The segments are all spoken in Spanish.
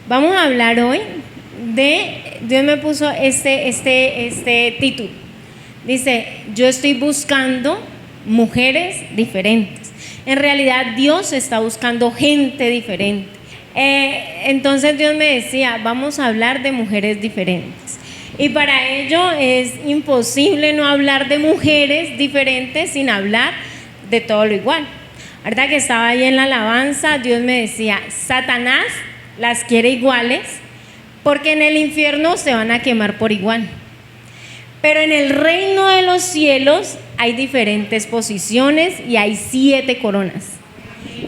Vamos a hablar hoy Dios me puso este título. Dice, yo estoy buscando mujeres diferentes. En realidad Dios está buscando gente diferente. Entonces Dios me decía, vamos a hablar de mujeres diferentes. Y para ello es imposible no hablar de mujeres diferentes sin hablar de todo lo igual. Ahorita que estaba ahí en la alabanza, Dios me decía, Satanás las quiere iguales porque en el infierno se van a quemar por igual. Pero en el reino de los cielos hay diferentes posiciones y hay 7 coronas.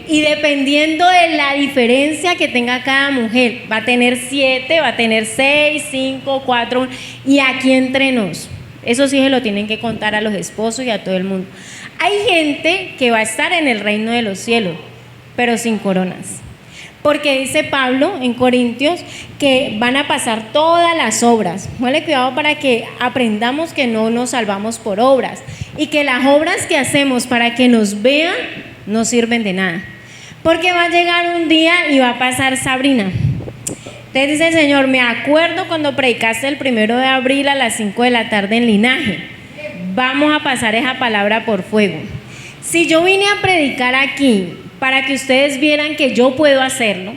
Y dependiendo de la diferencia que tenga cada mujer, va a tener 7, va a tener 6, 5, 4, y aquí entre nos. Eso sí se lo tienen que contar a los esposos y a todo el mundo. Hay gente que va a estar en el reino de los cielos, pero sin coronas. Porque dice Pablo en Corintios que van a pasar todas las obras. Ponle cuidado para que aprendamos que no nos salvamos por obras y que las obras que hacemos para que nos vean no sirven de nada. Porque va a llegar un día y va a pasar Sabrina. Entonces dice el Señor, me acuerdo cuando predicaste el 1 de abril a las 5 de la tarde en Linaje. Vamos a pasar esa palabra por fuego. Si yo vine a predicar aquí para que ustedes vieran que yo puedo hacerlo,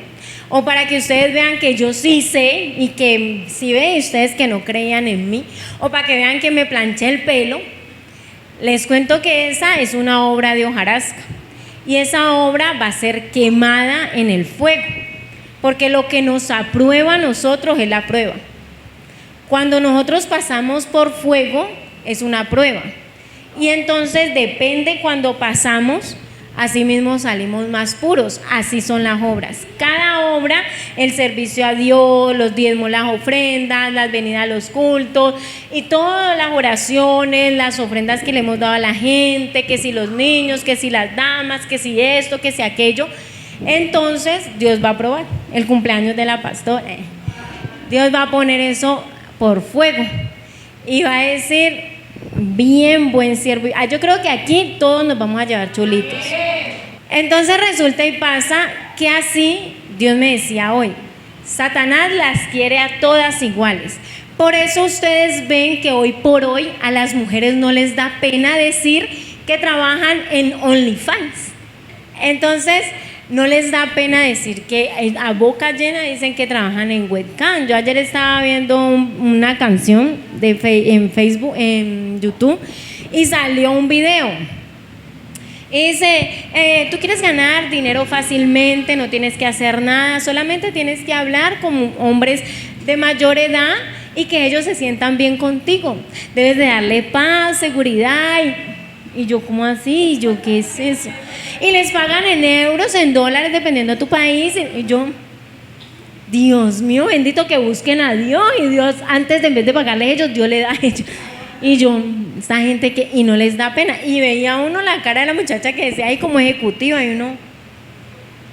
o para que ustedes vean que yo sí sé y que si ven ustedes que no creían en mí, o para que vean que me planché el pelo, les cuento que esa es una obra de hojarasca y esa obra va a ser quemada en el fuego, porque lo que nos aprueba a nosotros es la prueba. Cuando nosotros pasamos por fuego es una prueba y entonces depende cuando pasamos. Así mismo salimos más puros, así son las obras. Cada obra, el servicio a Dios, los diezmos, las ofrendas, las venidas a los cultos y todas las oraciones, las ofrendas que le hemos dado a la gente, que si los niños, que si las damas, que si esto, que si aquello. Entonces Dios va a aprobar el cumpleaños de la pastora. Dios va a poner eso por fuego y va a decir, bien buen siervo. Yo creo que aquí todos nos vamos a llevar chulitos. Entonces resulta y pasa que así Dios me decía hoy, Satanás las quiere a todas iguales. Por eso ustedes ven que hoy por hoy a las mujeres no les da pena decir que trabajan en OnlyFans. Entonces no les da pena decir que a boca llena dicen que trabajan en webcam. Yo ayer estaba viendo una canción en Facebook, en YouTube, y salió un video. Y dice, tú quieres ganar dinero fácilmente, no tienes que hacer nada, solamente tienes que hablar como hombres de mayor edad y que ellos se sientan bien contigo. Debes de darle paz, seguridad y yo, ¿cómo así? Y yo, ¿qué es eso? Y les pagan en euros, en dólares, dependiendo de tu país. Y yo, Dios mío, bendito, que busquen a Dios. Y Dios, antes de en vez de pagarles a ellos, Dios le da a ellos. Y yo, esta gente que, y no les da pena. Y veía uno la cara de la muchacha que decía, ay, como ejecutiva. Y uno,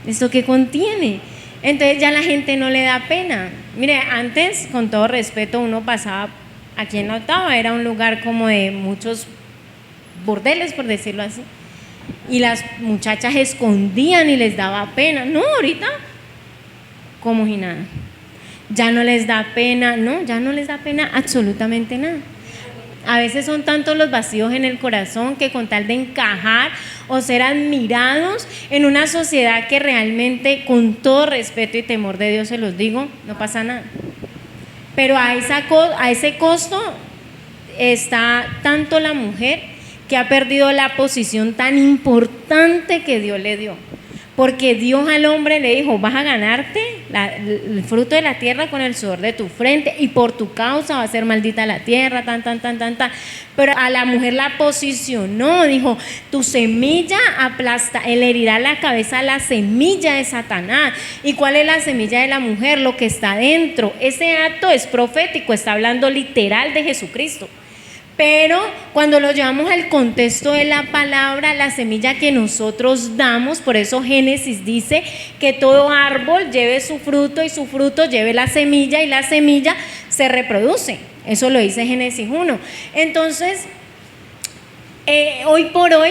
¿esto qué contiene? Entonces ya la gente no le da pena. Mire, antes, con todo respeto, uno pasaba aquí en la Octava, era un lugar como de muchos bordeles, por decirlo así, y las muchachas escondían y les daba pena. No, ahorita como si nada, ya no les da pena, no, ya no les da pena absolutamente nada. A veces son tantos los vacíos en el corazón que con tal de encajar o ser admirados en una sociedad que realmente, con todo respeto y temor de Dios se los digo, no pasa nada. Pero a ese costo está tanto la mujer que ha perdido la posición tan importante que Dios le dio. Porque Dios al hombre le dijo, vas a ganarte el fruto de la tierra con el sudor de tu frente y por tu causa va a ser maldita la tierra, tan. Pero a la mujer la posicionó, dijo, tu semilla aplasta, él herirá la cabeza a la semilla de Satanás. ¿Y cuál es la semilla de la mujer? Lo que está dentro. Ese acto es profético, está hablando literal de Jesucristo. Pero cuando lo llevamos al contexto de la palabra, la semilla que nosotros damos, por eso Génesis dice que todo árbol lleve su fruto y su fruto lleve la semilla y la semilla se reproduce. Eso lo dice Génesis 1. Entonces, hoy por hoy,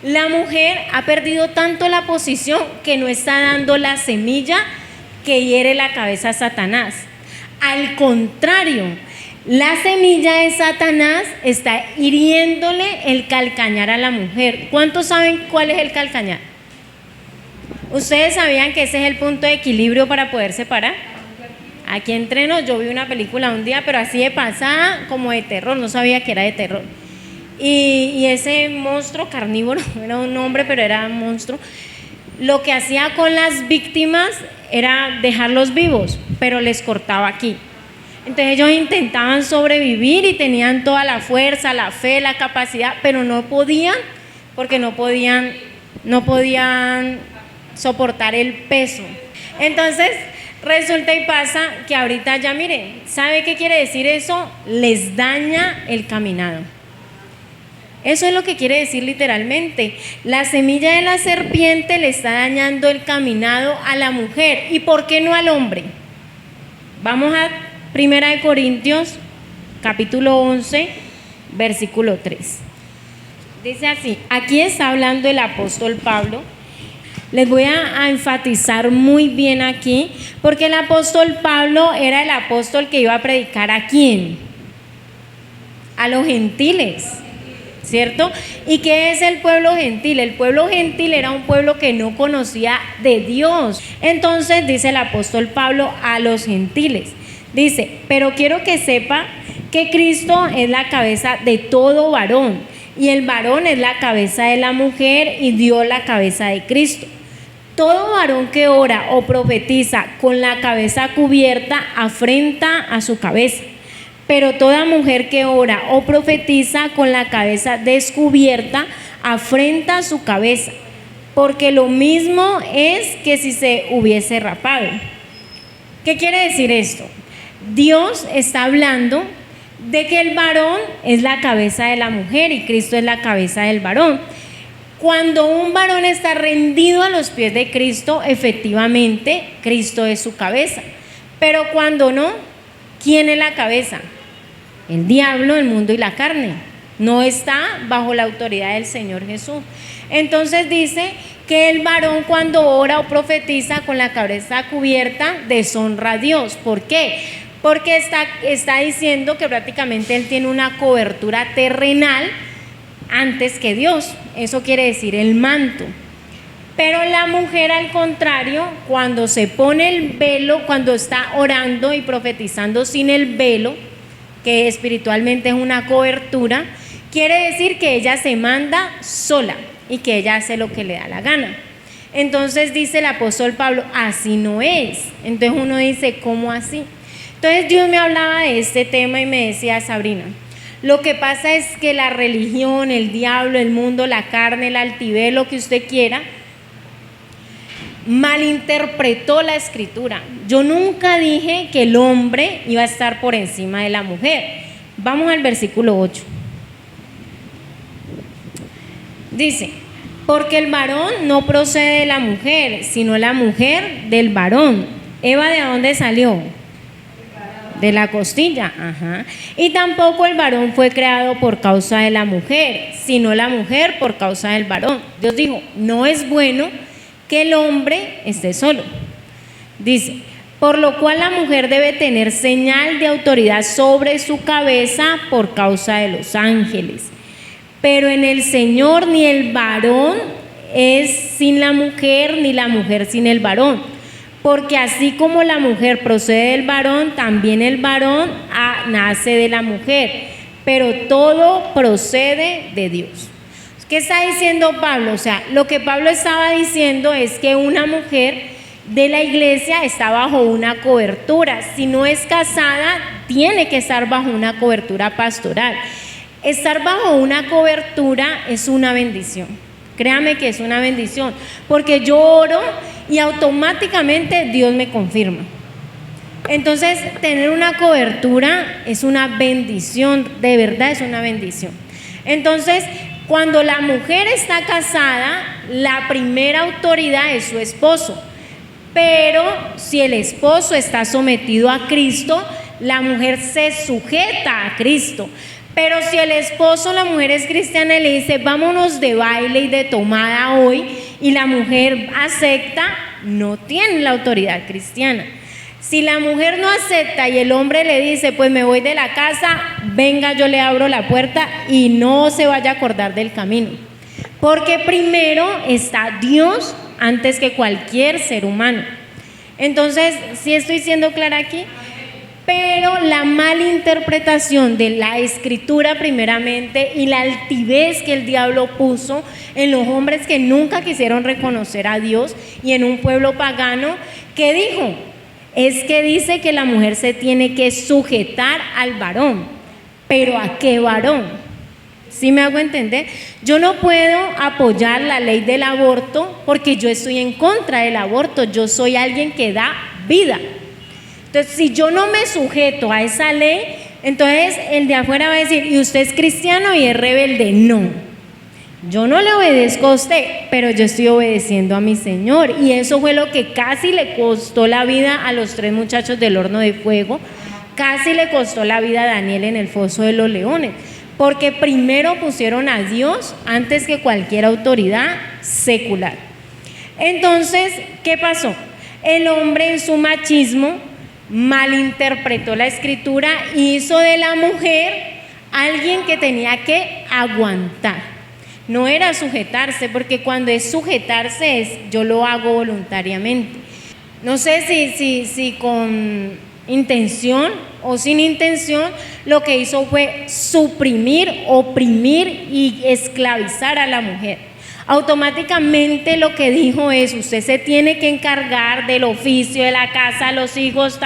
la mujer ha perdido tanto la posición que no está dando la semilla que hiere la cabeza a Satanás. Al contrario, la semilla de Satanás está hiriéndole el calcañar a la mujer. ¿Cuántos saben cuál es el calcañar? ¿Ustedes sabían que ese es el punto de equilibrio para poder separar? Aquí entreno, yo vi una película un día, pero así de pasada, como de terror, no sabía que era de terror. Y ese monstruo carnívoro, era un hombre, pero era un monstruo, lo que hacía con las víctimas era dejarlos vivos, pero les cortaba aquí. Entonces ellos intentaban sobrevivir y tenían toda la fuerza, la fe, la capacidad, pero no podían, porque no podían soportar el peso. Entonces resulta y pasa que ahorita ya miren, ¿sabe qué quiere decir eso? Les daña el caminado. Eso es lo que quiere decir literalmente. La semilla de la serpiente le está dañando el caminado a la mujer. ¿Y por qué no al hombre? Vamos a 1 Corintios capítulo 11 versículo 3. Dice así, aquí está hablando el apóstol Pablo. Les voy a enfatizar muy bien aquí, porque el apóstol Pablo era el apóstol que iba a predicar ¿a quién? A los gentiles, ¿cierto? ¿Y qué es el pueblo gentil? El pueblo gentil era un pueblo que no conocía de Dios. Entonces dice el apóstol Pablo a los gentiles, dice, pero quiero que sepa que Cristo es la cabeza de todo varón, y el varón es la cabeza de la mujer, y Dios la cabeza de Cristo. Todo varón que ora o profetiza con la cabeza cubierta afrenta a su cabeza, pero toda mujer que ora o profetiza con la cabeza descubierta afrenta a su cabeza, porque lo mismo es que si se hubiese rapado. ¿Qué quiere decir esto? Dios está hablando de que el varón es la cabeza de la mujer y Cristo es la cabeza del varón. Cuando un varón está rendido a los pies de Cristo, efectivamente, Cristo es su cabeza. Pero cuando no, ¿quién es la cabeza? El diablo, el mundo y la carne. No está bajo la autoridad del Señor Jesús. Entonces dice que el varón cuando ora o profetiza con la cabeza cubierta deshonra a Dios. ¿Por qué? Porque está diciendo que prácticamente él tiene una cobertura terrenal antes que Dios. Eso quiere decir el manto. Pero la mujer, al contrario, cuando se pone el velo, cuando está orando y profetizando sin el velo, que espiritualmente es una cobertura, quiere decir que ella se manda sola y que ella hace lo que le da la gana. Entonces dice el apóstol Pablo, así no es. Entonces uno dice, ¿cómo así? Entonces Dios me hablaba de este tema y me decía, Sabrina, lo que pasa es que la religión, el diablo, el mundo, la carne, el altivez, lo que usted quiera, malinterpretó la escritura. Yo nunca dije que el hombre iba a estar por encima de la mujer. Vamos al versículo 8. Dice, porque el varón no procede de la mujer, sino la mujer del varón. Eva, ¿de dónde salió? De la costilla, ajá. Y tampoco el varón fue creado por causa de la mujer, sino la mujer por causa del varón. Dios dijo, no es bueno que el hombre esté solo. Dice, por lo cual la mujer debe tener señal de autoridad sobre su cabeza por causa de los ángeles. Pero en el Señor ni el varón es sin la mujer, ni la mujer sin el varón. Porque así como la mujer procede del varón, también el varón nace de la mujer, pero todo procede de Dios. ¿Qué está diciendo Pablo? O sea, lo que Pablo estaba diciendo es que una mujer de la iglesia está bajo una cobertura. Si no es casada, tiene que estar bajo una cobertura pastoral. Estar bajo una cobertura es una bendición. Créame que es una bendición, porque yo oro y automáticamente Dios me confirma. Entonces, tener una cobertura es una bendición, de verdad es una bendición. Entonces, cuando la mujer está casada, la primera autoridad es su esposo. Pero si el esposo está sometido a Cristo, la mujer se sujeta a Cristo. Pero si el esposo, la mujer es cristiana y le dice, vámonos de baile y de tomada hoy, y la mujer acepta, no tienen la autoridad cristiana. Si la mujer no acepta y el hombre le dice, pues me voy de la casa, venga, yo le abro la puerta y no se vaya a acordar del camino. Porque primero está Dios antes que cualquier ser humano. Entonces, ¿sí estoy siendo clara aquí? Pero la malinterpretación de la escritura primeramente y la altivez que el diablo puso en los hombres que nunca quisieron reconocer a Dios y en un pueblo pagano, ¿qué dijo? Es que dice que la mujer se tiene que sujetar al varón. ¿Pero a qué varón? ¿Sí me hago entender? Yo no puedo apoyar la ley del aborto porque yo estoy en contra del aborto. Yo soy alguien que da vida. Entonces, si yo no me sujeto a esa ley, entonces el de afuera va a decir, ¿y usted es cristiano y es rebelde? No, yo no le obedezco a usted, pero yo estoy obedeciendo a mi Señor. Y eso fue lo que casi le costó la vida a los 3 muchachos del horno de fuego, casi le costó la vida a Daniel en el foso de los leones, porque primero pusieron a Dios antes que cualquier autoridad secular. Entonces, ¿qué pasó? El hombre en su machismo malinterpretó la escritura y hizo de la mujer alguien que tenía que aguantar. No era sujetarse, porque cuando es sujetarse es yo lo hago voluntariamente. No sé si con intención o sin intención, lo que hizo fue suprimir, oprimir y esclavizar a la mujer. Automáticamente lo que dijo es, usted se tiene que encargar del oficio, de la casa, los hijos,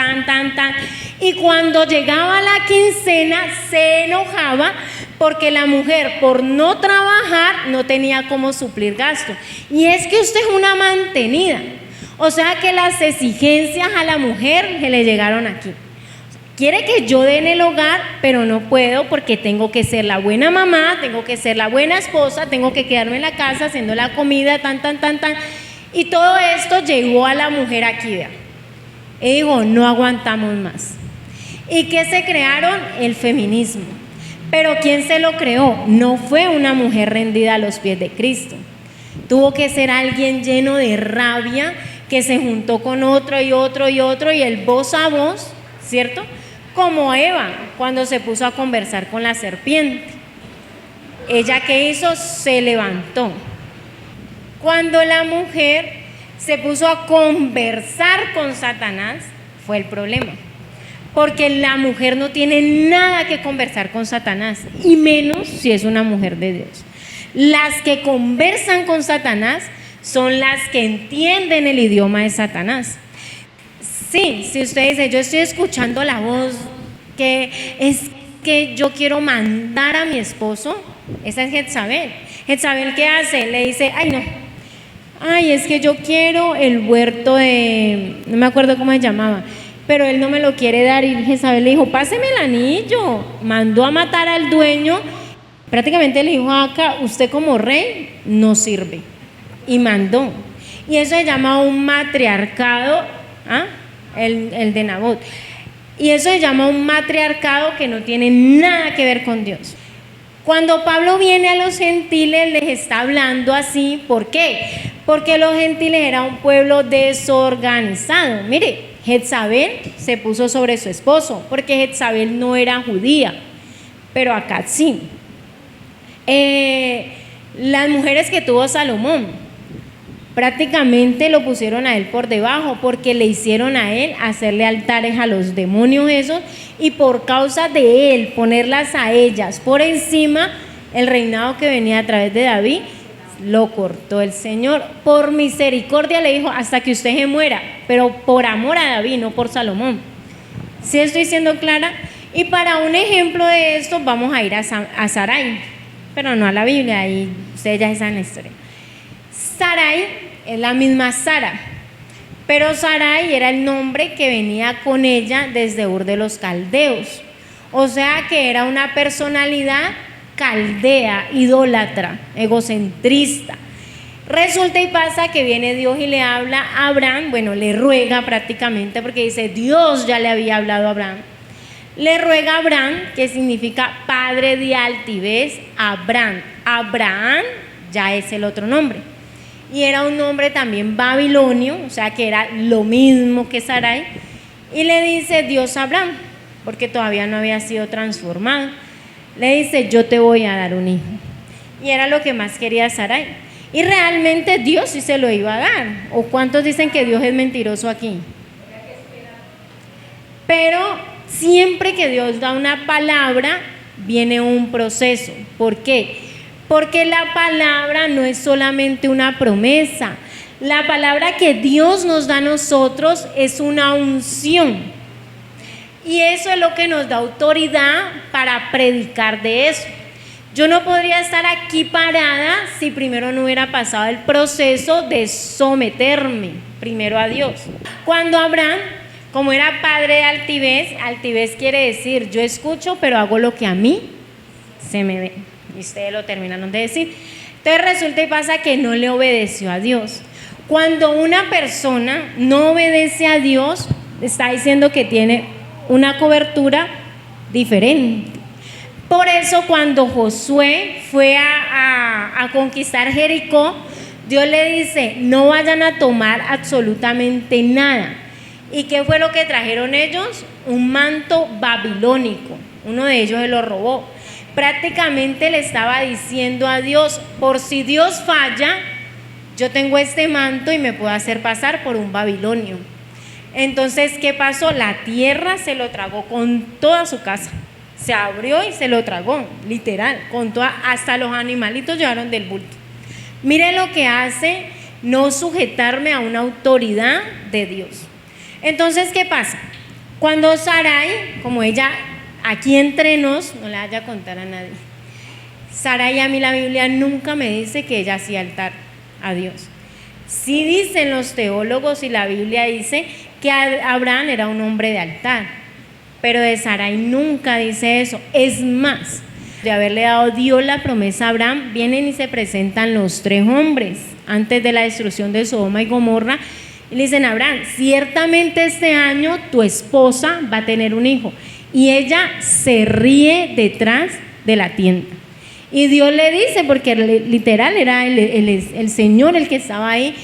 y cuando llegaba la quincena se enojaba porque la mujer por no trabajar no tenía cómo suplir gastos. Y es que usted es una mantenida, o sea que las exigencias a la mujer se le llegaron aquí. Quiere que yo dé en el hogar, pero no puedo porque tengo que ser la buena mamá, tengo que ser la buena esposa, tengo que quedarme en la casa haciendo la comida, y todo esto llegó a la mujer aquí, vean. Y dijo, no aguantamos más. ¿Y qué se crearon? El feminismo. Pero ¿quién se lo creó? No fue una mujer rendida a los pies de Cristo. Tuvo que ser alguien lleno de rabia, que se juntó con otro y otro y otro, y el voz a voz, ¿cierto? Como Eva, cuando se puso a conversar con la serpiente. Ella, ¿qué hizo? Se levantó. Cuando la mujer se puso a conversar con Satanás, fue el problema. Porque la mujer no tiene nada que conversar con Satanás, y menos si es una mujer de Dios. Las que conversan con Satanás son las que entienden el idioma de Satanás. Sí, si usted dice, yo estoy escuchando la voz que es que yo quiero mandar a mi esposo, esa es Jezabel. Jezabel, ¿qué hace? Le dice, ay no, ay es que yo quiero el huerto de, no me acuerdo cómo se llamaba, pero él no me lo quiere dar, y Jezabel le dijo, páseme el anillo. Mandó a matar al dueño, prácticamente le dijo a Acab, usted como rey no sirve, y mandó. Y eso se llama un matriarcado, el de Nabot. Y eso se llama un matriarcado que no tiene nada que ver con Dios. Cuando Pablo viene a los gentiles les está hablando así, ¿por qué? Porque los gentiles eran un pueblo desorganizado. Mire, Jezabel se puso sobre su esposo, porque Jezabel no era judía, pero Acab sí. Las mujeres que tuvo Salomón, prácticamente lo pusieron a él por debajo, porque le hicieron a él hacerle altares a los demonios esos, y por causa de él ponerlas a ellas por encima, el reinado que venía a través de David lo cortó el Señor. Por misericordia le dijo, hasta que usted se muera, pero por amor a David, no por Salomón. ¿Sí estoy siendo clara? Y para un ejemplo de esto vamos a ir a Sarai, pero no a la Biblia, y ustedes ya saben la historia. Sarai es la misma Sara, pero Sarai era el nombre que venía con ella desde Ur de los Caldeos, o sea que era una personalidad caldea, idólatra, egocentrista. Resulta y pasa que viene Dios y le habla a Abraham, bueno, le ruega prácticamente, porque dice, Dios ya le había hablado a Abraham. Le ruega a Abraham, que significa padre de altivez, Abraham. Abraham ya es el otro nombre. y era un hombre también babilonio, o sea que era lo mismo que Sarai, y le dice Dios a Abraham, porque todavía no había sido transformado, le dice, yo te voy a dar un hijo, y era lo que más quería Sarai, y realmente Dios sí se lo iba a dar. ¿O cuántos dicen que Dios es mentiroso aquí? Pero siempre que Dios da una palabra, viene un proceso. ¿Por qué? Porque la palabra no es solamente una promesa. La palabra que Dios nos da a nosotros es una unción. Y eso es lo que nos da autoridad para predicar de eso. Yo no podría estar aquí parada si primero no hubiera pasado el proceso de someterme primero a Dios. Cuando Abraham, como era padre de altivez, altivez quiere decir yo escucho pero hago lo que a mí se me ve. Y ustedes lo terminaron de decir. Entonces resulta y pasa que no le obedeció a Dios. Cuando una persona no obedece a Dios, está diciendo que tiene una cobertura diferente. Por eso cuando Josué fue a conquistar Jericó, Dios le dice, no vayan a tomar absolutamente nada. ¿Y qué fue lo que trajeron ellos? Un manto babilónico. Uno de ellos se lo robó. Prácticamente le estaba diciendo a Dios, por si Dios falla, yo tengo este manto y me puedo hacer pasar por un babilonio. Entonces, ¿qué pasó? La tierra se lo tragó con toda su casa. Se abrió y se lo tragó, literal, con toda, hasta los animalitos llevaron del bulto. Mire lo que hace no sujetarme a una autoridad de Dios. Entonces, ¿qué pasa? Cuando Sarai, como ella aquí entre nos, no le vaya a contar a nadie, Sarai, a mí la Biblia nunca me dice que ella hacía altar a Dios. Sí dicen los teólogos y la Biblia dice que Abraham era un hombre de altar. Pero de Sarai nunca dice eso. Es más, de haberle dado Dios la promesa a Abraham, vienen y se presentan los tres hombres antes de la destrucción de Sodoma y Gomorra y le dicen a Abraham, ciertamente este año tu esposa va a tener un hijo. Y ella se ríe detrás de la tienda. Y Dios le dice, porque literal era el Señor el que estaba ahí,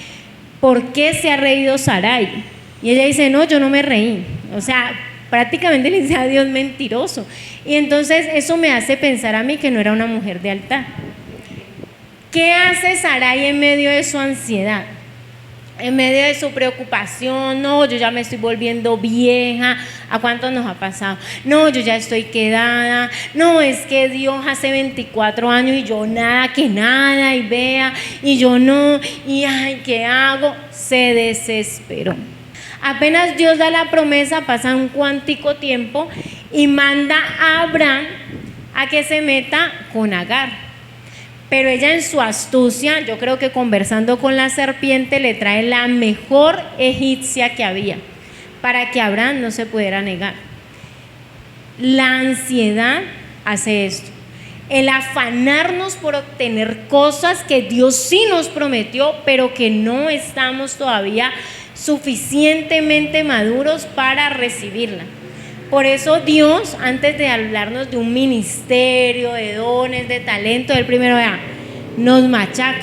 ¿por qué se ha reído Sarai? Y ella dice, no, yo no me reí. O sea, prácticamente le dice a Dios mentiroso. Y entonces eso me hace pensar a mí que no era una mujer de altar. ¿Qué hace Sarai en medio de su ansiedad? En medio de su preocupación, no, yo ya me estoy volviendo vieja, ¿a cuántos nos ha pasado? No, yo ya estoy quedada, no, es que Dios hace 24 años y yo nada, que nada, y vea, y yo no, y ay, ¿qué hago? Se desesperó. Apenas Dios da la promesa, pasa un cuántico tiempo y manda a Abraham a que se meta con Agar. Pero ella en su astucia, yo creo que conversando con la serpiente, le trae la mejor egipcia que había para que Abraham no se pudiera negar. La ansiedad hace esto. El afanarnos por obtener cosas que Dios sí nos prometió, pero que no estamos todavía suficientemente maduros para recibirla. Por eso Dios, antes de hablarnos de un ministerio, de dones, de talento, Él primero nos machaca,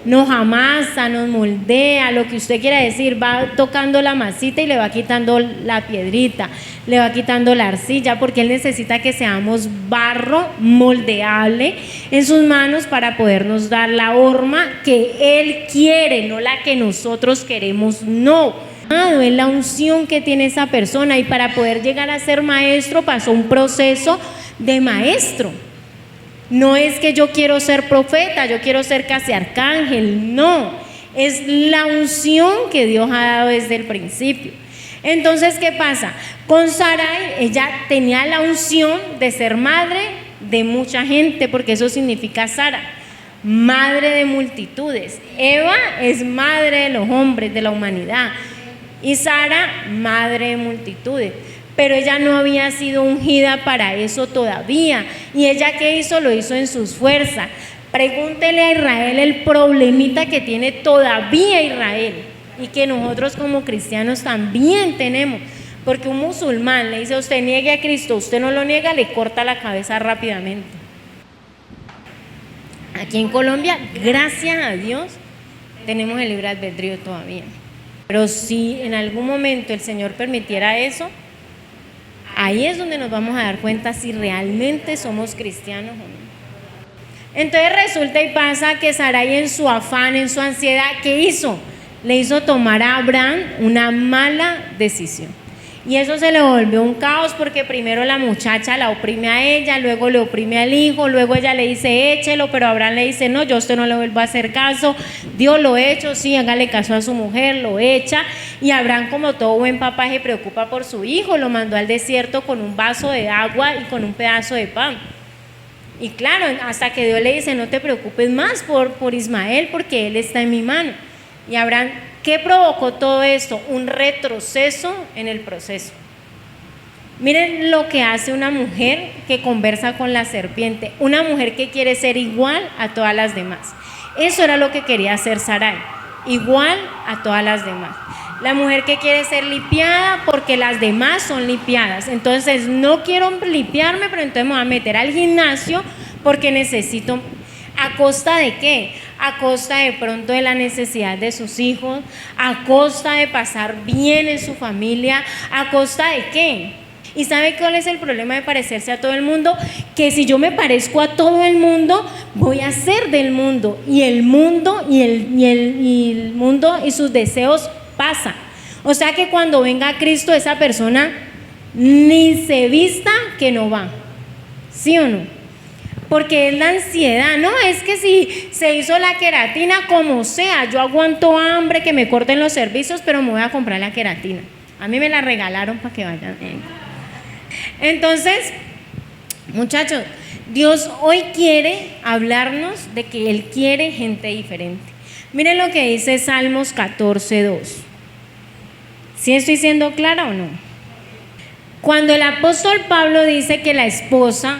nos amasa, nos moldea, lo que usted quiera decir, va tocando la masita y le va quitando la piedrita, le va quitando la arcilla, porque Él necesita que seamos barro moldeable en sus manos para podernos dar la horma que Él quiere, no la que nosotros queremos, no. Es la unción que tiene esa persona, y para poder llegar a ser maestro pasó un proceso de maestro. No es que yo quiero ser profeta, yo quiero ser casi arcángel, no, es la unción que Dios ha dado desde el principio. Entonces, ¿qué pasa? Con Sarai, ella tenía la unción de ser madre de mucha gente, porque eso significa Sara, madre de multitudes. Eva es madre de los hombres, de la humanidad. Y Sara, madre de multitudes, pero ella no había sido ungida para eso todavía. ¿Y ella qué hizo? Lo hizo en sus fuerzas. Pregúntele a Israel el problemita que tiene todavía Israel y que nosotros como cristianos también tenemos. Porque un musulmán le dice a usted, niegue a Cristo, usted no lo niega, le corta la cabeza rápidamente. Aquí en Colombia, gracias a Dios, tenemos el libre albedrío todavía. Pero si en algún momento el Señor permitiera eso, ahí es donde nos vamos a dar cuenta si realmente somos cristianos o no. Entonces resulta y pasa que Sarai, en su afán, en su ansiedad, ¿qué hizo? Le hizo tomar a Abraham una mala decisión. Y eso se le volvió un caos, porque primero la muchacha la oprime a ella, luego le oprime al hijo, luego ella le dice échelo, pero Abraham le dice no, yo a usted no le vuelvo a hacer caso. Dios lo echa, sí, hágale caso a su mujer, lo echa. Y Abraham, como todo buen papá, se preocupa por su hijo, lo mandó al desierto con un vaso de agua y con un pedazo de pan. Y claro, hasta que Dios le dice no te preocupes más por Ismael, porque él está en mi mano. Y Abraham, ¿qué provocó todo esto? Un retroceso en el proceso. Miren lo que hace una mujer que conversa con la serpiente, una mujer que quiere ser igual a todas las demás. Eso era lo que quería hacer Sarai, igual a todas las demás. La mujer que quiere ser limpiada porque las demás son limpiadas. Entonces no quiero limpiarme, pero entonces me voy a meter al gimnasio porque necesito. ¿A costa de qué? A costa de pronto de la necesidad de sus hijos, a costa de pasar bien en su familia, a costa de qué. ¿Y sabe cuál es el problema de parecerse a todo el mundo? Que si yo me parezco a todo el mundo, voy a ser del mundo, y el mundo y el mundo y sus deseos pasan. O sea que cuando venga Cristo, esa persona ni se vista que no va. ¿Sí o no? Porque es la ansiedad, no, es que si se hizo la queratina, como sea, yo aguanto hambre, que me corten los servicios, pero me voy a comprar la queratina. A mí me la regalaron para que vayan. Entonces, muchachos, Dios hoy quiere hablarnos de que Él quiere gente diferente. Miren lo que dice Salmos 14:2. ¿Sí estoy siendo clara o no? Cuando el apóstol Pablo dice que la esposa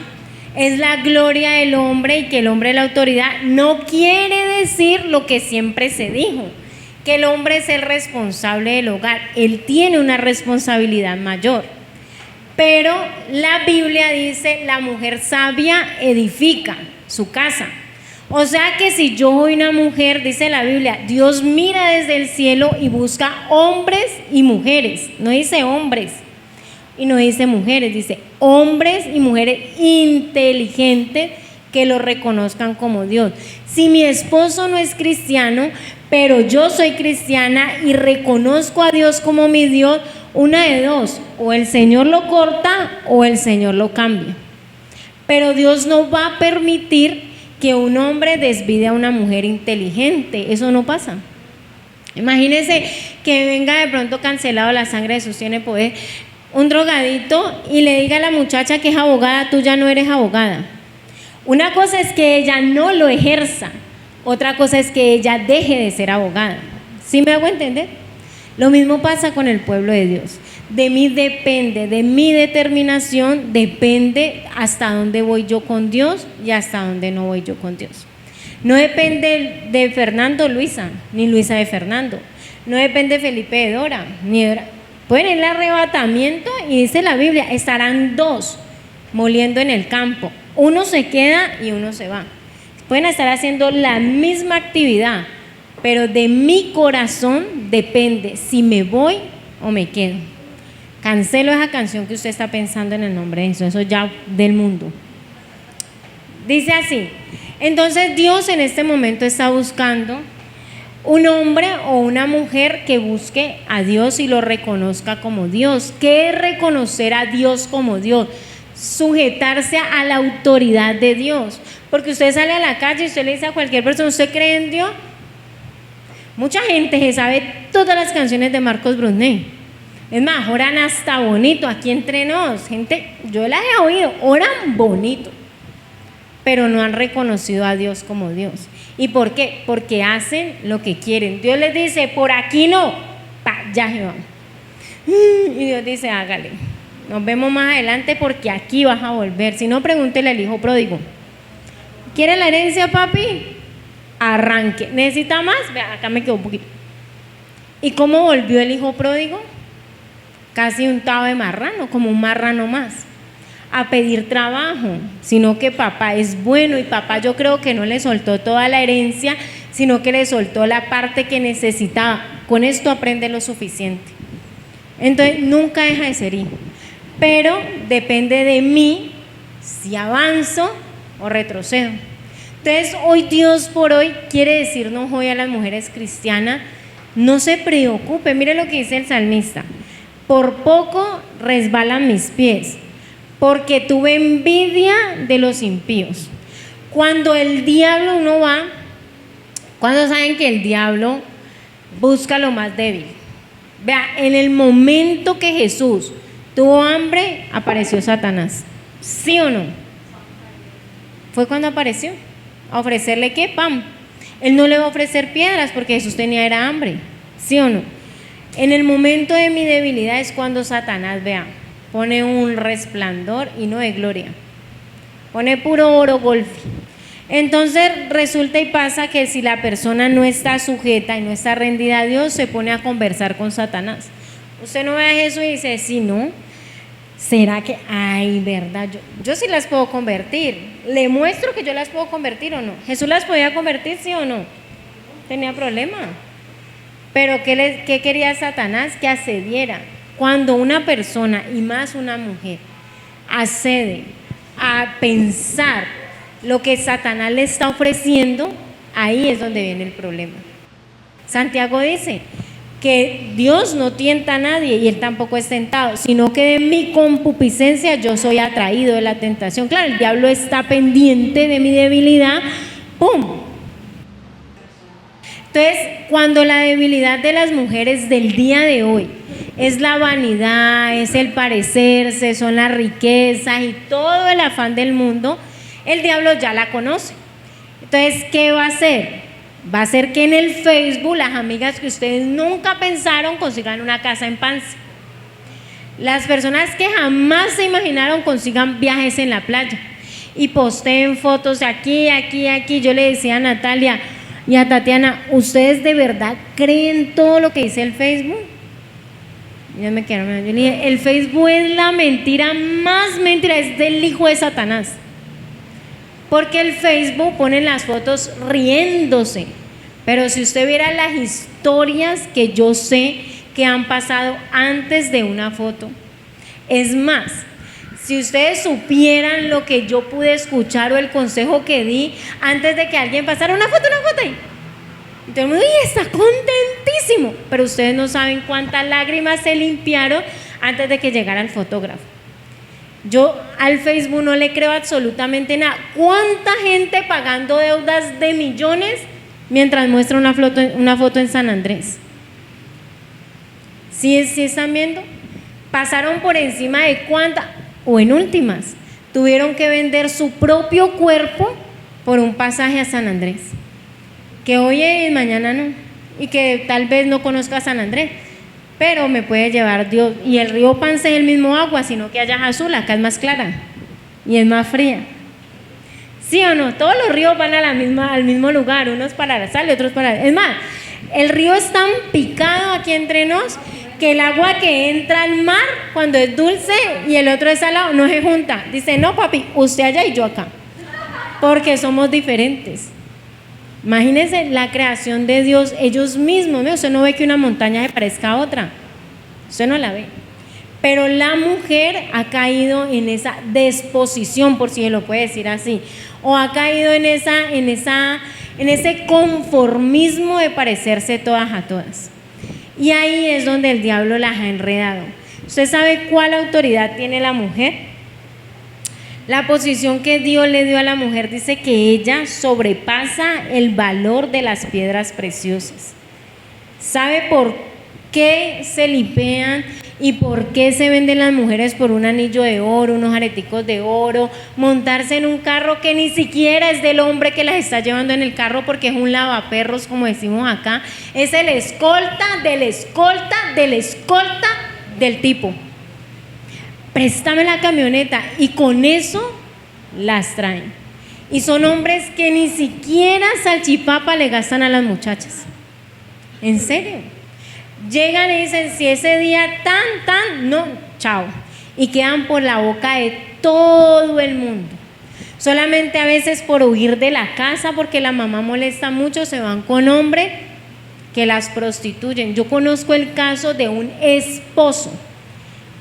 es la gloria del hombre y que el hombre es la autoridad, no quiere decir lo que siempre se dijo, que el hombre es el responsable del hogar. Él tiene una responsabilidad mayor, pero la Biblia dice la mujer sabia edifica su casa. O sea que si yo soy una mujer, dice la Biblia, Dios mira desde el cielo y busca hombres y mujeres, no dice hombres y no dice mujeres, dice hombres y mujeres inteligentes que lo reconozcan como Dios. Si mi esposo no es cristiano, pero yo soy cristiana y reconozco a Dios como mi Dios, una de dos, o el Señor lo corta o el Señor lo cambia. Pero Dios no va a permitir que un hombre desvide a una mujer inteligente, eso no pasa. Imagínense que venga de pronto cancelado la sangre de Jesús tiene poder, un drogadito, y le diga a la muchacha que es abogada, tú ya no eres abogada. Una cosa es que ella no lo ejerza, otra cosa es que ella deje de ser abogada. ¿Sí me hago entender? Lo mismo pasa con el pueblo de Dios. De mí depende, de mi determinación depende hasta dónde voy yo con Dios y hasta dónde no voy yo con Dios. No depende de Fernando Luisa, ni Luisa de Fernando. No depende de Felipe de Dora, ni de Dora. Pueden ir al arrebatamiento y dice la Biblia, estarán dos moliendo en el campo. Uno se queda y uno se va. Pueden estar haciendo la misma actividad, pero de mi corazón depende si me voy o me quedo. Cancelo esa canción que usted está pensando en el nombre de Jesús, eso ya del mundo. Dice así, entonces Dios en este momento está buscando un hombre o una mujer que busque a Dios y lo reconozca como Dios. ¿Qué es reconocer a Dios como Dios? Sujetarse a la autoridad de Dios. Porque usted sale a la calle y usted le dice a cualquier persona, ¿usted cree en Dios? Mucha gente se sabe todas las canciones de Marcos Brunet. Es más, oran hasta bonito, aquí entre nos. Gente, yo las he oído, oran bonito, pero no han reconocido a Dios como Dios. ¿Y por qué? Porque hacen lo que quieren. Dios les dice, por aquí no, ya se van. Y Dios dice, hágale, nos vemos más adelante porque aquí vas a volver. Si no, pregúntele al hijo pródigo, ¿quiere la herencia, papi? Arranque. ¿Necesita más? Vea, acá me quedó un poquito. ¿Y cómo volvió el hijo pródigo? Casi untado de marrano, como un marrano más, a pedir trabajo, sino que papá es bueno y papá yo creo que no le soltó toda la herencia, sino que le soltó la parte que necesitaba. Con esto aprende lo suficiente. Entonces nunca deja de ser hijo, pero depende de mí si avanzo o retrocedo. Entonces hoy Dios por hoy quiere decirnos hoy a las mujeres cristianas: no se preocupe. Mire lo que dice el salmista: por poco resbalan mis pies, porque tuve envidia de los impíos. Cuando el diablo uno va, cuando saben que el diablo busca lo más débil. Vea, en el momento que Jesús tuvo hambre, apareció Satanás. ¿Sí o no? Fue cuando apareció. ¿A ofrecerle qué? Pan. Él no le va a ofrecer piedras porque Jesús era hambre. ¿Sí o no? En el momento de mi debilidad es cuando Satanás, vea, pone un resplandor y no de gloria. Pone puro oro golfi. Entonces resulta y pasa que si la persona no está sujeta y no está rendida a Dios, se pone a conversar con Satanás. Usted no ve a Jesús y dice: sí, no, ¿será que, ay, verdad, yo sí las puedo convertir? ¿Le muestro que yo las puedo convertir o no? ¿Jesús las podía convertir, sí o no? Tenía problema. Pero ¿qué quería Satanás? Que accediera. Cuando una persona, y más una mujer, accede a pensar lo que Satanás le está ofreciendo, ahí es donde viene el problema. Santiago dice que Dios no tienta a nadie y Él tampoco es tentado, sino que de mi concupiscencia yo soy atraído de la tentación. Claro, el diablo está pendiente de mi debilidad. ¡Pum! Entonces, cuando la debilidad de las mujeres del día de hoy es la vanidad, es el parecerse, son las riquezas y todo el afán del mundo, el diablo ya la conoce. Entonces, ¿qué va a hacer? Va a hacer que en el Facebook las amigas que ustedes nunca pensaron consigan una casa en Pance. Las personas que jamás se imaginaron consigan viajes en la playa y posteen fotos de aquí, aquí, aquí. Yo le decía a Natalia y a Tatiana: ¿ustedes de verdad creen todo lo que dice el Facebook? Ya me quedaron mirando. Yo le dije: el Facebook es la mentira más mentira, es del hijo de Satanás. Porque el Facebook pone las fotos riéndose, pero si usted viera las historias que yo sé que han pasado antes de una foto, es más, si ustedes supieran lo que yo pude escuchar o el consejo que di antes de que alguien pasara una foto ahí, y todo el mundo está contentísimo, pero ustedes no saben cuántas lágrimas se limpiaron antes de que llegara el fotógrafo. Yo al Facebook no le creo absolutamente nada. ¿Cuánta gente pagando deudas de millones mientras muestra una foto en San Andrés? ¿Sí están viendo? Pasaron por encima de cuánta, o en últimas, tuvieron que vender su propio cuerpo por un pasaje a San Andrés, que hoy y mañana no, y que tal vez no conozca San Andrés, pero me puede llevar Dios. Y el río Pance es el mismo agua, sino que allá es azul, acá es más clara y es más fría. ¿Sí o no? Todos los ríos van al mismo lugar, unos para la sal y otros para... Es más, el río es tan picado aquí entre nos que el agua que entra al mar cuando es dulce y el otro es salado no se junta. Dice: no, papi, usted allá y yo acá, porque somos diferentes. Imagínense la creación de Dios, ellos mismos, ¿no? Usted no ve que una montaña se parezca a otra, usted no la ve, pero la mujer ha caído en esa disposición, por si se lo puede decir así, o ha caído en ese conformismo de parecerse todas a todas, y ahí es donde el diablo las ha enredado. ¿Usted sabe cuál autoridad tiene la mujer? La posición que Dios le dio a la mujer dice que ella sobrepasa el valor de las piedras preciosas. ¿Sabe por qué se lipean y por qué se venden las mujeres por un anillo de oro, unos areticos de oro, montarse en un carro que ni siquiera es del hombre que las está llevando en el carro, porque es un lavaperros, como decimos acá? Es el escolta del escolta del escolta del tipo. Préstame la camioneta, y con eso las traen. Y son hombres que ni siquiera salchipapa le gastan a las muchachas. ¿En serio? Llegan y dicen: si ese día no, chao. Y quedan por la boca de todo el mundo. Solamente a veces por huir de la casa, porque la mamá molesta mucho, se van con hombre que las prostituyen. Yo conozco el caso de un esposo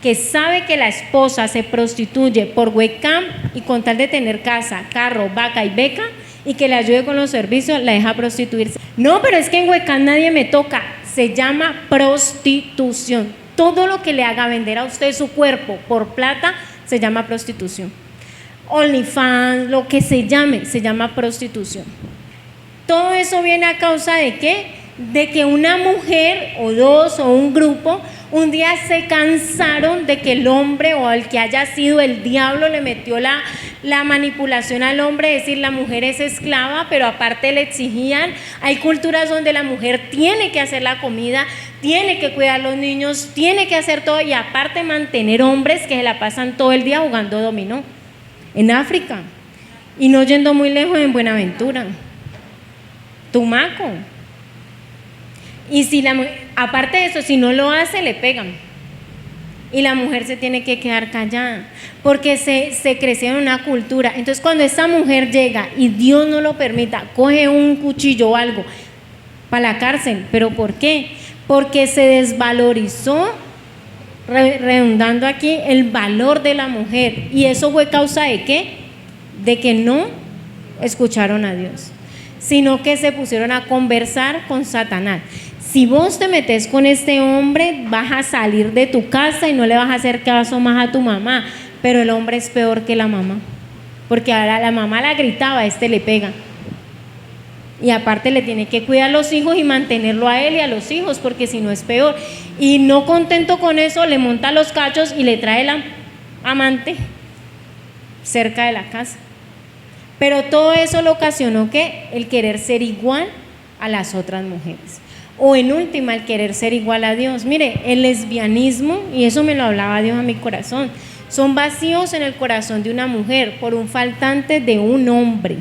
que sabe que la esposa se prostituye por webcam y con tal de tener casa, carro, vaca y beca y que le ayude con los servicios, la deja prostituirse. No, pero es que en webcam nadie me toca. Se llama prostitución. Todo lo que le haga vender a usted su cuerpo por plata se llama prostitución. OnlyFans, lo que se llama prostitución. Todo eso viene a causa de ¿qué? De que una mujer o dos o un grupo un día se cansaron de que el hombre o el que haya sido el diablo le metió la manipulación al hombre, es decir, la mujer es esclava, pero aparte le exigían. Hay culturas donde la mujer tiene que hacer la comida, tiene que cuidar a los niños, tiene que hacer todo y aparte mantener hombres que se la pasan todo el día jugando dominó. En África, y no yendo muy lejos, en Buenaventura, Tumaco. Y si aparte de eso, si no lo hace, le pegan. Y la mujer se tiene que quedar callada, porque se creció en una cultura. Entonces, cuando esta mujer llega y Dios no lo permita, coge un cuchillo o algo para la cárcel. ¿Pero por qué? Porque se desvalorizó, redundando aquí, el valor de la mujer. ¿Y eso fue causa de qué? De que no escucharon a Dios, sino que se pusieron a conversar con Satanás. Si vos te metes con este hombre, vas a salir de tu casa y no le vas a hacer caso más a tu mamá. Pero el hombre es peor que la mamá, porque ahora la mamá la gritaba, este le pega. Y aparte le tiene que cuidar a los hijos y mantenerlo a él y a los hijos, porque si no es peor. Y no contento con eso, le monta los cachos y le trae la amante cerca de la casa. Pero todo eso lo ocasionó ¿qué? El querer ser igual a las otras mujeres. O en última, el querer ser igual a Dios. Mire, el lesbianismo, y eso me lo hablaba Dios a mi corazón, son vacíos en el corazón de una mujer por un faltante de un hombre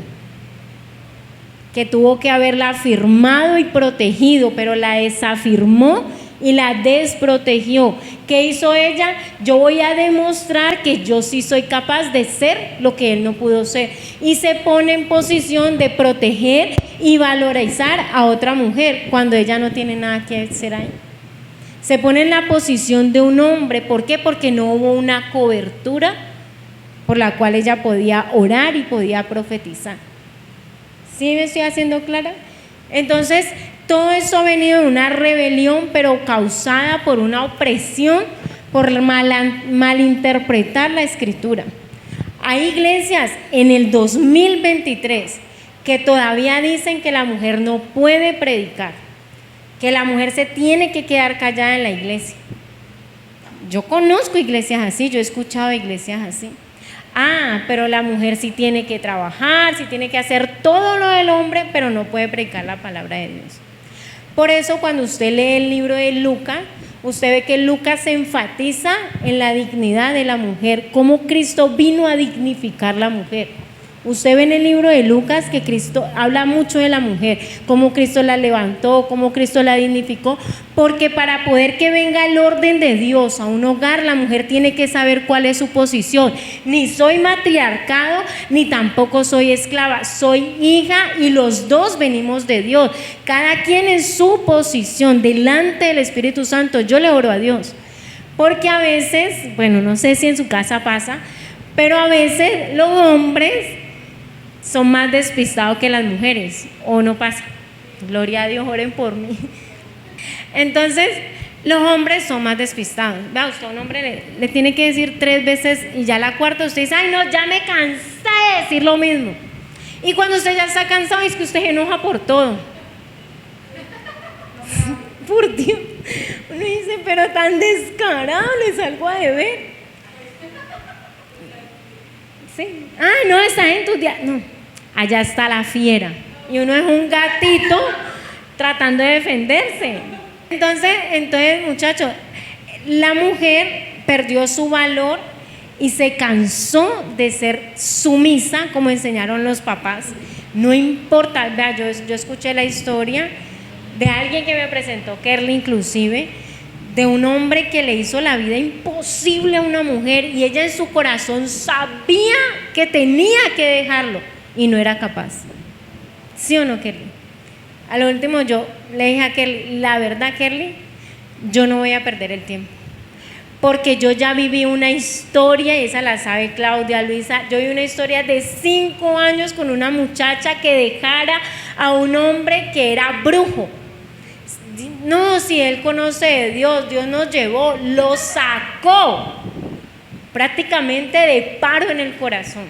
que tuvo que haberla afirmado y protegido, pero la desafirmó y la desprotegió. ¿Qué hizo ella? Yo voy a demostrar que yo sí soy capaz de ser lo que él no pudo ser. Y se pone en posición de proteger y valorizar a otra mujer cuando ella no tiene nada que hacer ahí. Se pone en la posición de un hombre. ¿Por qué? Porque no hubo una cobertura por la cual ella podía orar y podía profetizar. ¿Sí me estoy haciendo clara? Entonces, todo eso ha venido de una rebelión, pero causada por una opresión, por malinterpretar la escritura. Hay iglesias en el 2023 que todavía dicen que la mujer no puede predicar, que la mujer se tiene que quedar callada en la iglesia. Yo conozco iglesias así, yo he escuchado iglesias así. Pero la mujer sí tiene que trabajar, sí tiene que hacer todo lo del hombre, pero no puede predicar la palabra de Dios. Por eso cuando usted lee el libro de Lucas, usted ve que Lucas se enfatiza en la dignidad de la mujer, cómo Cristo vino a dignificar la mujer. Usted ve en el libro de Lucas que Cristo habla mucho de la mujer, cómo Cristo la levantó, cómo Cristo la dignificó, porque para poder que venga el orden de Dios a un hogar, la mujer tiene que saber cuál es su posición. Ni soy matriarcado, ni tampoco soy esclava, soy hija y los dos venimos de Dios. Cada quien en su posición, delante del Espíritu Santo. Yo le oro a Dios, porque a veces, bueno, no sé si en su casa pasa, pero a veces los hombres son más despistados que las mujeres, o no pasa. Gloria a Dios, oren por mí. Entonces, los hombres son más despistados. Vea, usted a un hombre le tiene que decir 3 veces y ya la cuarta usted dice, ay no, ya me cansé de decir lo mismo. Y cuando usted ya está cansado es que usted se enoja por todo. Por Dios. Uno dice, pero tan descarado, le salgo a deber. Sí. No, está en tus días. No, allá está la fiera. Y uno es un gatito tratando de defenderse. Entonces, muchachos, la mujer perdió su valor y se cansó de ser sumisa, como enseñaron los papás. No importa, vea, yo escuché la historia de alguien que me presentó, Kerly inclusive, de un hombre que le hizo la vida imposible a una mujer y ella en su corazón sabía que tenía que dejarlo y no era capaz. ¿Sí o no, Kerly? A lo último yo le dije a Kerly, la verdad, Kerly, yo no voy a perder el tiempo, porque yo ya viví una historia, y esa la sabe Claudia, Luisa. Yo viví una historia de 5 años con una muchacha que dejara a un hombre que era brujo. No, si él conoce de Dios, Dios nos llevó, lo sacó prácticamente de paro en el corazón.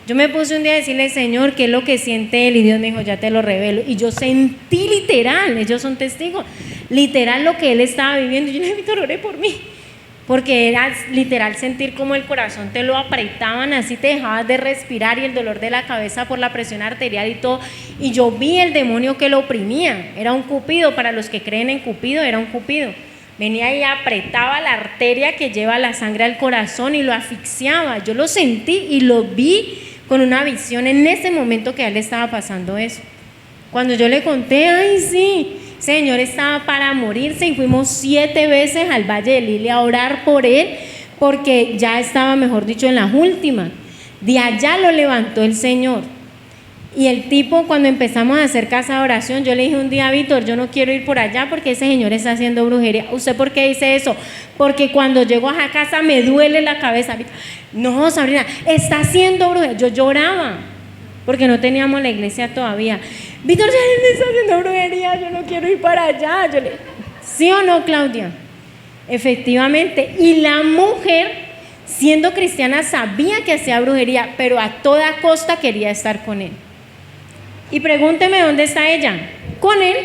Yo me puse un día a decirle, Señor, ¿qué es lo que siente él? Y Dios me dijo, ya te lo revelo. Y yo sentí literal, ellos son testigos, literal lo que él estaba viviendo. Y yo le dije, Víctor, oré por mí. Porque era literal sentir como el corazón te lo apretaban, así te dejabas de respirar, y el dolor de la cabeza por la presión arterial y todo. Y yo vi el demonio que lo oprimía. Era un cupido, para los que creen en Cupido, era un cupido. Venía y apretaba la arteria que lleva la sangre al corazón y lo asfixiaba. Yo lo sentí y lo vi con una visión en ese momento que a él le estaba pasando eso. Cuando yo le conté, ay sí, Señor, estaba para morirse, y fuimos 7 veces al Valle de Lilia a orar por él, porque ya estaba, mejor dicho, en las últimas. De allá lo levantó el Señor. Y el tipo, cuando empezamos a hacer casa de oración, yo le dije un día, Víctor, yo no quiero ir por allá porque ese señor está haciendo brujería. ¿Usted por qué dice eso? Porque cuando llego a casa me duele la cabeza. No, Sabrina, está haciendo brujería. Yo lloraba porque no teníamos la iglesia todavía. Víctor, ya está haciendo brujería, yo no quiero ir para allá. ¿Sí o no, Claudia? Efectivamente. Y la mujer, siendo cristiana, sabía que hacía brujería, pero a toda costa quería estar con él. Y pregúnteme, ¿dónde está ella? Con él.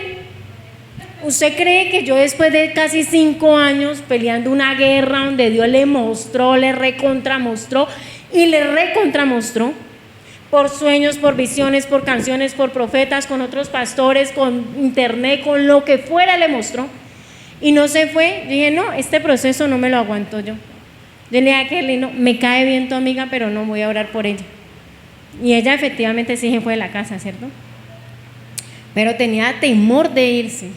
¿Usted cree que yo, después de casi 5 años peleando una guerra donde Dios le mostró, le recontramostró y le recontramostró, por sueños, por visiones, por canciones, por profetas, con otros pastores, con internet, con lo que fuera, le mostró, y no se fue? Yo dije, no, este proceso no me lo aguanto yo. Yo le dije a Kelly, no, me cae bien tu amiga, pero no voy a orar por ella. Y ella efectivamente sí se fue de la casa, ¿cierto? Pero tenía temor de irse.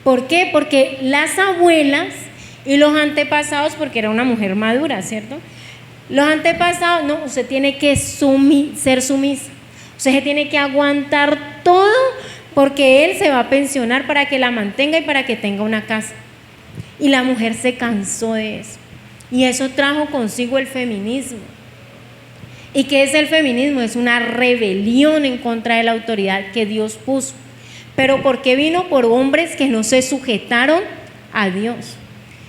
¿Por qué? Porque las abuelas y los antepasados, porque era una mujer madura, ¿cierto? Los antepasados, no, usted tiene que ser sumisa. Usted se tiene que aguantar todo, porque él se va a pensionar para que la mantenga y para que tenga una casa. Y la mujer se cansó de eso. Y eso trajo consigo el feminismo. ¿Y qué es el feminismo? Es una rebelión en contra de la autoridad que Dios puso. ¿Pero por qué vino? Por hombres que no se sujetaron a Dios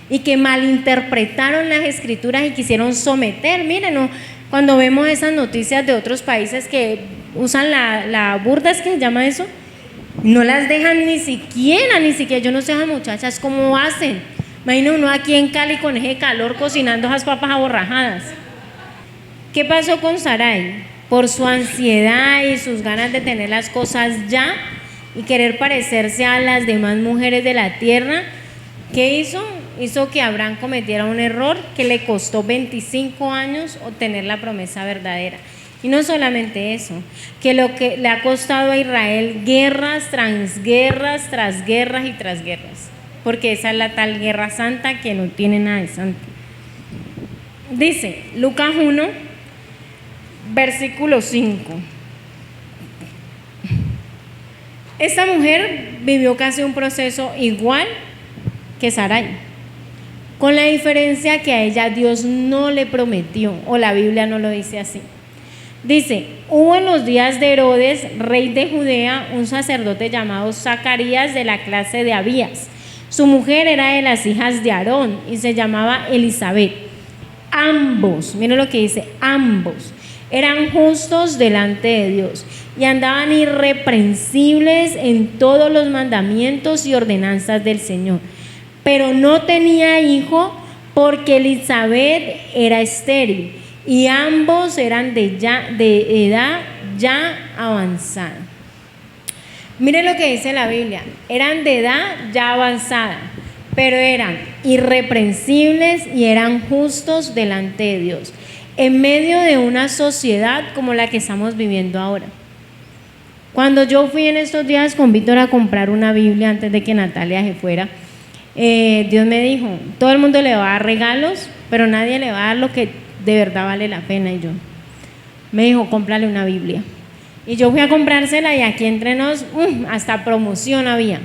y que malinterpretaron las escrituras y quisieron someter. Miren, ¿no? Cuando vemos esas noticias de otros países que usan la burda, ¿es que se llama eso? No las dejan ni siquiera, yo no sé a esas muchachas cómo hacen. Imagina uno aquí en Cali con ese calor cocinando esas papas aborrajadas. ¿Qué pasó con Sarai? Por su ansiedad y sus ganas de tener las cosas ya y querer parecerse a las demás mujeres de la tierra, ¿qué hizo? Hizo que Abraham cometiera un error que le costó 25 años obtener la promesa verdadera. Y no solamente eso, que lo que le ha costado a Israel guerras tras guerras, tras guerras y tras guerras, porque esa es la tal guerra santa que no tiene nada de santo. Dice Lucas 1, versículo 5. Esta mujer vivió casi un proceso igual que Sarai, con la diferencia que a ella Dios no le prometió, o la Biblia no lo dice así. Dice, hubo en los días de Herodes, rey de Judea, un sacerdote llamado Zacarías, de la clase de Abías. Su mujer era de las hijas de Aarón y se llamaba Elizabeth. Ambos, miren lo que dice, ambos eran justos delante de Dios y andaban irreprensibles en todos los mandamientos y ordenanzas del Señor. Pero no tenía hijo porque Elizabeth era estéril y ambos eran de edad ya avanzada. Miren lo que dice la Biblia, eran de edad ya avanzada, pero eran irreprensibles y eran justos delante de Dios, en medio de una sociedad como la que estamos viviendo ahora. Cuando yo fui en estos días con Víctor a comprar una Biblia antes de que Natalia se fuera, Dios me dijo, todo el mundo le va a dar regalos, pero nadie le va a dar lo que de verdad vale la pena. Y yo, me dijo, cómprale una Biblia. Y yo fui a comprársela y aquí entre nos, hasta promoción había.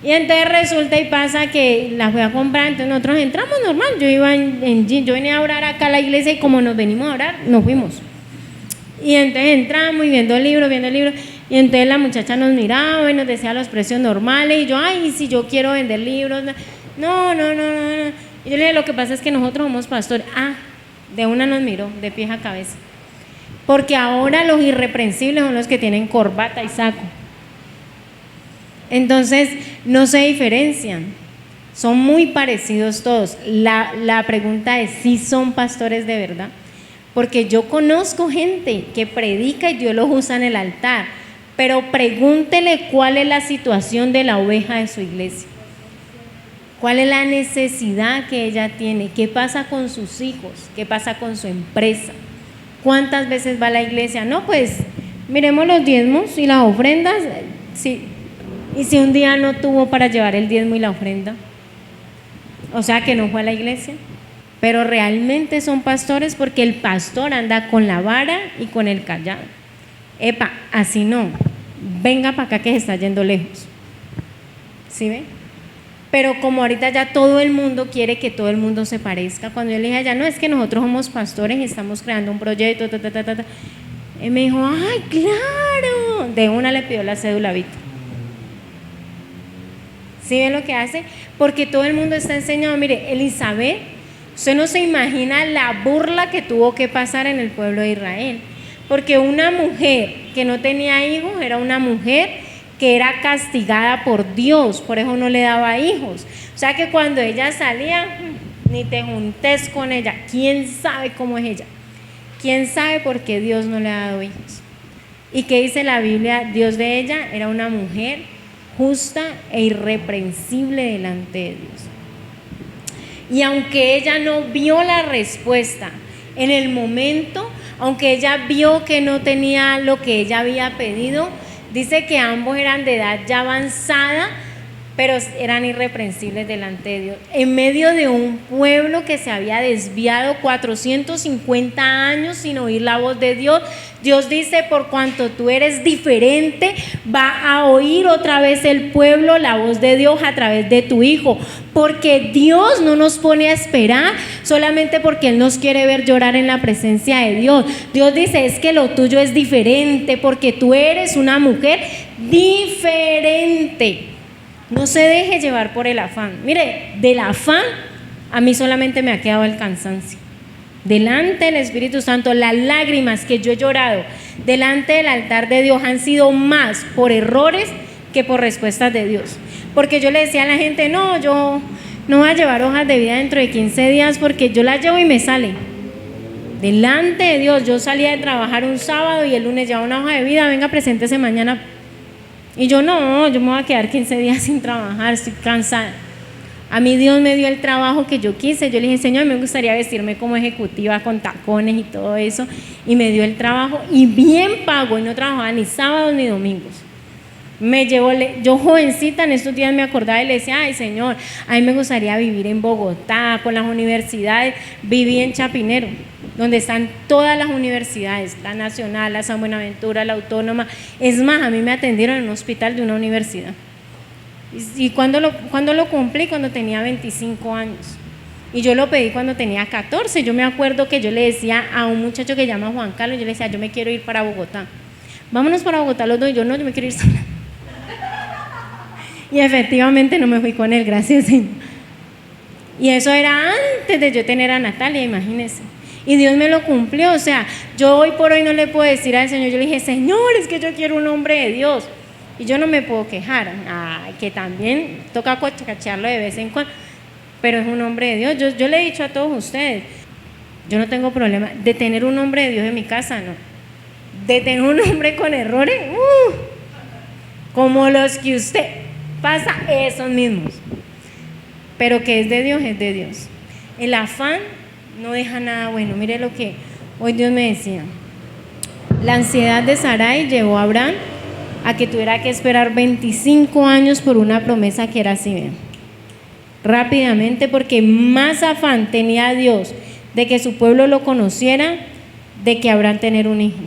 Y entonces resulta y pasa que la fui a comprar, entonces nosotros entramos normal. Yo iba yo venía a orar acá a la iglesia y como nos venimos a orar, nos fuimos. Y entonces entramos y viendo el libro. Y entonces la muchacha nos miraba y nos decía los precios normales. Y yo, ay, si yo quiero vender libros. No. Y yo le dije, lo que pasa es que nosotros somos pastores. De una nos miró, de pies a cabeza. Porque ahora los irreprensibles son los que tienen corbata y saco. Entonces, no se diferencian. Son muy parecidos todos. La pregunta es, ¿sí son pastores de verdad? Porque yo conozco gente que predica y Dios los usa en el altar, pero pregúntele cuál es la situación de la oveja de su iglesia. ¿Cuál es la necesidad que ella tiene? ¿Qué pasa con sus hijos? ¿Qué pasa con su empresa? ¿Cuántas veces va a la iglesia? No, pues miremos los diezmos y las ofrendas. Sí. ¿Y si un día no tuvo para llevar el diezmo y la ofrenda? O sea que no fue a la iglesia. Pero realmente son pastores porque el pastor anda con la vara y con el callado. Epa, así no. Venga para acá que se está yendo lejos. ¿Sí ve? Pero como ahorita ya todo el mundo quiere que todo el mundo se parezca, cuando yo le dije a ella, no, es que nosotros somos pastores y estamos creando un proyecto, y me dijo, ay, claro, de una le pidió la cédula Vita. ¿Sí ven lo que hace? Porque todo el mundo está enseñado. Mire, Elizabeth, usted no se imagina la burla que tuvo que pasar en el pueblo de Israel, porque una mujer que no tenía hijos era una mujer que era castigada por Dios, por eso no le daba hijos. O sea que cuando ella salía, ni te juntes con ella. ¿Quién sabe cómo es ella? ¿Quién sabe por qué Dios no le ha dado hijos? ¿Y qué dice la Biblia? Dios de ella era una mujer justa e irreprensible delante de Dios. Y aunque ella no vio la respuesta en el momento, aunque ella vio que no tenía lo que ella había pedido, dice que ambos eran de edad ya avanzada, pero eran irreprensibles delante de Dios. En medio de un pueblo que se había desviado 450 años sin oír la voz de Dios, Dios dice, por cuanto tú eres diferente, va a oír otra vez el pueblo la voz de Dios a través de tu hijo. Porque Dios no nos pone a esperar solamente porque Él nos quiere ver llorar en la presencia de Dios. Dios dice, es que lo tuyo es diferente porque tú eres una mujer diferente. No se deje llevar por el afán. Mire, del afán a mí solamente me ha quedado el cansancio. Delante del Espíritu Santo, las lágrimas que yo he llorado delante del altar de Dios han sido más por errores que por respuestas de Dios. Porque yo le decía a la gente, no, yo no voy a llevar hojas de vida dentro de 15 días porque yo las llevo y me sale. Delante de Dios, yo salía de trabajar un sábado y el lunes llevaba una hoja de vida, venga, preséntese mañana. Y yo no, yo me voy a quedar 15 días sin trabajar, estoy cansada. A mí Dios me dio el trabajo que yo quise. Yo le dije, Señor, me gustaría vestirme como ejecutiva con tacones y todo eso. Y me dio el trabajo y bien pago. Y no trabajaba ni sábados ni domingos. Yo jovencita en estos días me acordaba y le decía, ay Señor, a mí me gustaría vivir en Bogotá, con las universidades. Viví en Chapinero, donde están todas las universidades, la Nacional, la San Buenaventura, la Autónoma. Es más, a mí me atendieron en un hospital de una universidad. ¿Y cuando lo cumplí? Cuando tenía 25 años. Y yo lo pedí cuando tenía 14. Yo me acuerdo que yo le decía a un muchacho que se llama Juan Carlos, yo le decía, yo me quiero ir para Bogotá. Vámonos para Bogotá los dos. Y yo no, yo me quiero ir sola. Y efectivamente no me fui con él, gracias Señor. Y eso era antes de yo tener a Natalia, imagínense. Y Dios me lo cumplió. O sea, yo hoy por hoy no le puedo decir al Señor, yo le dije, Señor, es que yo quiero un hombre de Dios. Y yo no me puedo quejar, que también toca cachearlo de vez en cuando, pero es un hombre de Dios. Yo le he dicho a todos ustedes, yo no tengo problema de tener un hombre de Dios en mi casa, no. De tener un hombre con errores, como los que usted pasa, esos mismos. Pero que es de Dios, es de Dios. El afán no deja nada bueno. Mire lo que hoy Dios me decía. La ansiedad de Sarai llevó a Abraham a que tuviera que esperar 25 años por una promesa que era así. rápidamente porque más afán tenía Dios de que su pueblo lo conociera, de que Abraham tener un hijo.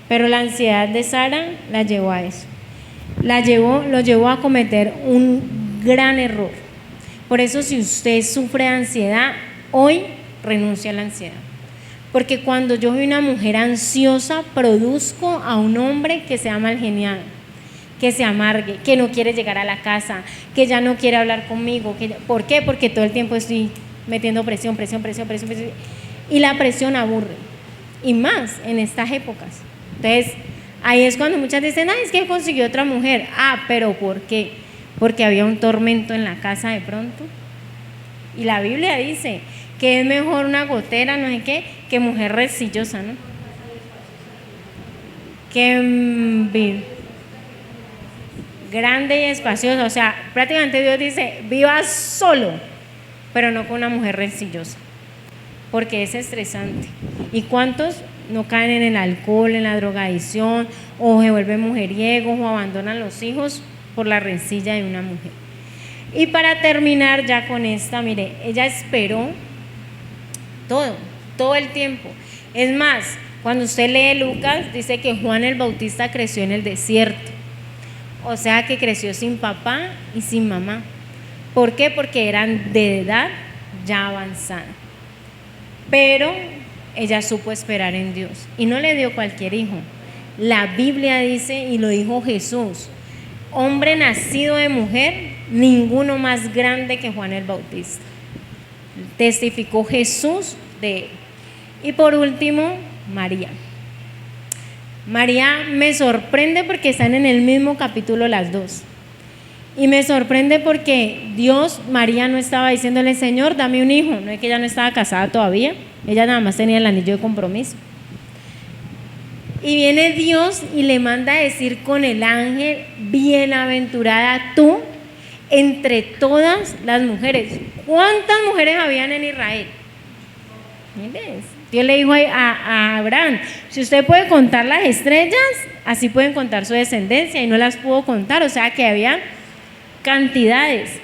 Pero la ansiedad de Sara la llevó a eso. Lo llevó a cometer un gran error. Por eso, si usted sufre de ansiedad, hoy renuncia a la ansiedad. Porque cuando yo soy una mujer ansiosa, produzco a un hombre que sea mal geniado, que se amargue, que no quiere llegar a la casa, que ya no quiere hablar conmigo. ¿Por qué? Porque todo el tiempo estoy metiendo presión. Y la presión aburre. Y más en estas épocas. Entonces, ahí es cuando muchas dicen, es que consiguió otra mujer. ¿Pero por qué? Porque había un tormento en la casa de pronto. Y la Biblia dice que es mejor una gotera, no sé qué, que mujer rencillosa, ¿no? Que grande y espaciosa. O sea, prácticamente Dios dice, viva solo, pero no con una mujer rencillosa, porque es estresante. ¿Y cuántos no caen en el alcohol, en la drogadicción, o se vuelven mujeriegos, o abandonan los hijos por la rencilla de una mujer? Y para terminar ya con esta, mire, ella esperó todo el tiempo. Es más, cuando usted lee Lucas, dice que Juan el Bautista creció en el desierto. O sea que creció sin papá y sin mamá. ¿Por qué? Porque eran de edad ya avanzada. Pero ella supo esperar en Dios y no le dio cualquier hijo. La Biblia dice, y lo dijo Jesús, hombre nacido de mujer, ninguno más grande que Juan el Bautista. Testificó Jesús de él. Y por último, María. María me sorprende porque están en el mismo capítulo las dos. Y me sorprende porque María no estaba diciéndole, Señor, dame un hijo. No es que ella no estaba casada todavía, ella nada más tenía el anillo de compromiso. Y viene Dios y le manda a decir con el ángel, bienaventurada tú entre todas las mujeres. ¿Cuántas mujeres habían en Israel? ¿Miles? Dios le dijo a Abraham, si usted puede contar las estrellas, así pueden contar su descendencia, y no las pudo contar, o sea que había cantidades.